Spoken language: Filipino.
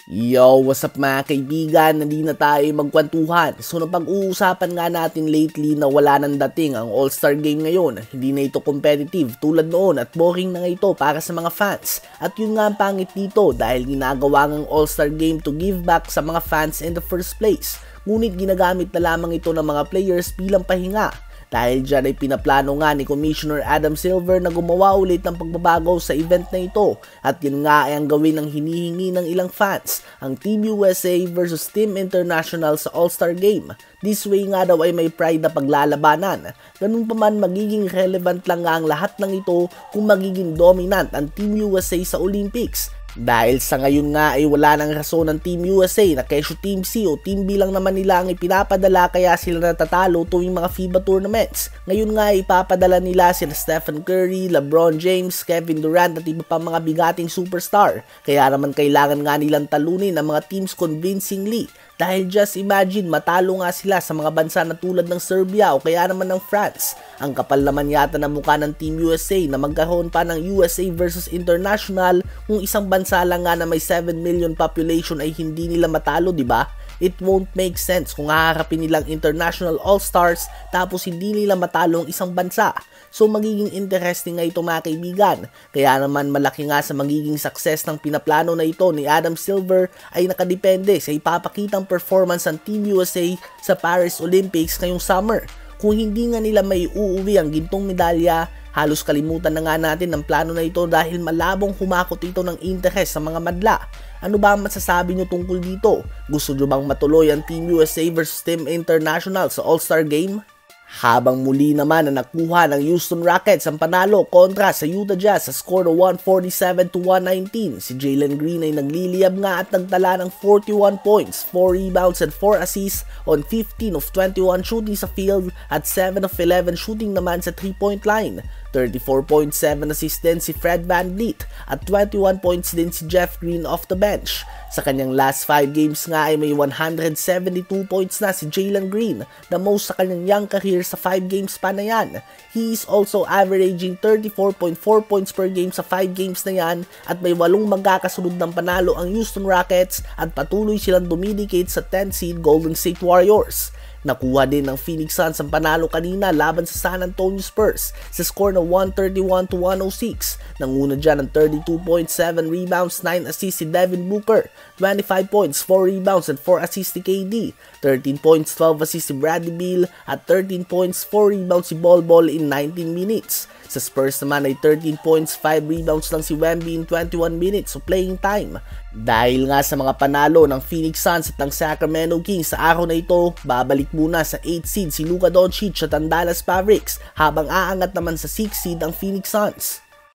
Yo, what's up mga kaibigan? Hindi na tayo magkwentuhan. So napag-uusapan nga natin lately na wala nang dating ang All-Star Game ngayon. Hindi na ito competitive tulad noon at boring na nga ito para sa mga fans. At yun nga ang pangit dito dahil ginagawa ng All-Star Game to give back sa mga fans in the first place. Ngunit ginagamit na lamang ito ng mga players bilang pahinga. Dahil dyan ay pinaplano nga ni Commissioner Adam Silver na gumawa ulit ng pagbabago sa event na ito. At yun nga ay ang gawin ng hinihingi ng ilang fans, ang Team USA versus Team International sa All-Star Game. This way nga daw ay may pride na paglalabanan. Ganun pa man magiging relevant lang nga ang lahat ng ito kung magiging dominant ang Team USA sa Olympics. Dahil sa ngayon nga ay wala nang rason ng Team USA na kesyo Team C o Team B lang naman nila ang ipinapadala kaya sila natatalo tuwing mga FIBA tournaments. Ngayon nga ay ipapadala nila sila Stephen Curry, LeBron James, Kevin Durant at iba pa mga bigating superstar. Kaya naman kailangan nga nilang talunin ang mga teams convincingly. Dahil just imagine matalo nga sila sa mga bansa na tulad ng Serbia o kaya naman ng France. Ang kapal naman yata ng mukha ng Team USA na magkaroon pa ng USA versus International kung isang bansa lang nga na may 7 million population ay hindi nila matalo, di ba? It won't make sense kung haharapin nilang international all-stars tapos hindi nila matalo ang isang bansa. So magiging interesting nga ito mga kaibigan. Kaya naman malaki nga sa magiging success ng pinaplano na ito ni Adam Silver ay nakadepende sa ipapakitang performance ng Team USA sa Paris Olympics ngayong summer. Kung hindi nga nila may uuwi ang gintong medalya, halos kalimutan na nga natin ang plano na ito dahil malabong humakot ito ng interes sa mga madla. Ano ba ang masasabi nyo tungkol dito? Gusto nyo bang matuloy ang Team USA versus Team International sa All-Star Game? Habang muli naman na nakuha ng Houston Rockets ang panalo kontra sa Utah Jazz sa score na 147-119, si Jalen Green ay nagliliyab nga at nagtala ng 41 points, 4 rebounds and 4 assists on 15 of 21 shooting sa field at 7 of 11 shooting naman sa 3-point line. 34.7 assists din si Fred VanVleet at 21 points din si Jeff Green off the bench. Sa kanyang last 5 games nga ay may 172 points na si Jalen Green, the most sa kanyang young career sa 5 games pa na yan. He is also averaging 34.4 points per game sa 5 games na yan at may 8 magkakasunod ng panalo ang Houston Rockets at patuloy silang dumidikit sa 10th seed Golden State Warriors. Nakuha din ng Phoenix Suns ang panalo kanina laban sa San Antonio Spurs sa score na 131-106. Nanguna dyan ng 32.7 rebounds, 9 assists si Devin Booker, 25 points, 4 rebounds and 4 assists si KD, 13 points, 12 assists si Bradley Beal at 13 points, 4 rebounds si Bol Bol in 19 minutes. Sa Spurs naman ay 13 points, 5 rebounds lang si Wemby in 21 minutes of playing time. Dahil nga sa mga panalo ng Phoenix Suns at ng Sacramento Kings sa araw na ito, babalik muna sa 8th seed si Luka Doncic at ang Dallas Mavericks habang aangat naman sa 6th seed ang Phoenix Suns.